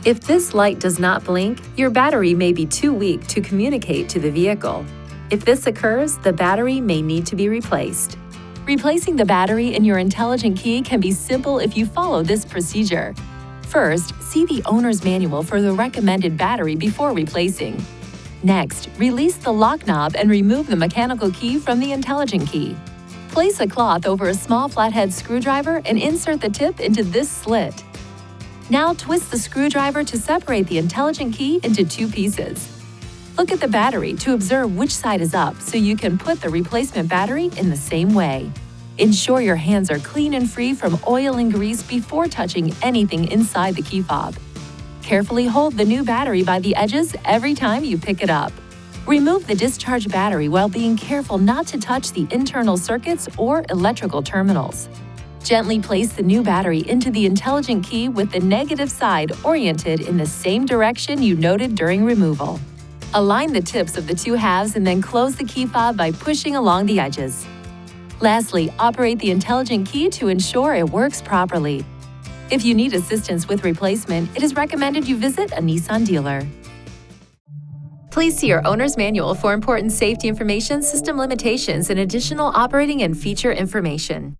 If this light does not blink, your battery may be too weak to communicate to the vehicle. If this occurs, the battery may need to be replaced. Replacing the battery in your intelligent key can be simple if you follow this procedure. First, see the owner's manual for the recommended battery before replacing. Next, release the lock knob and remove the mechanical key from the intelligent key. Place a cloth over a small flathead screwdriver and insert the tip into this slit. Now twist the screwdriver to separate the intelligent key into two pieces. Look at the battery to observe which side is up so you can put the replacement battery in the same way. Ensure your hands are clean and free from oil and grease before touching anything inside the key fob. Carefully hold the new battery by the edges every time you pick it up. Remove the discharged battery while being careful not to touch the internal circuits or electrical terminals. Gently place the new battery into the intelligent key with the negative side oriented in the same direction you noted during removal. Align the tips of the two halves and then close the key fob by pushing along the edges. Lastly, operate the intelligent key to ensure it works properly. If you need assistance with replacement, it is recommended you visit a Nissan dealer. Please see your owner's manual for important safety information, system limitations, and additional operating and feature information.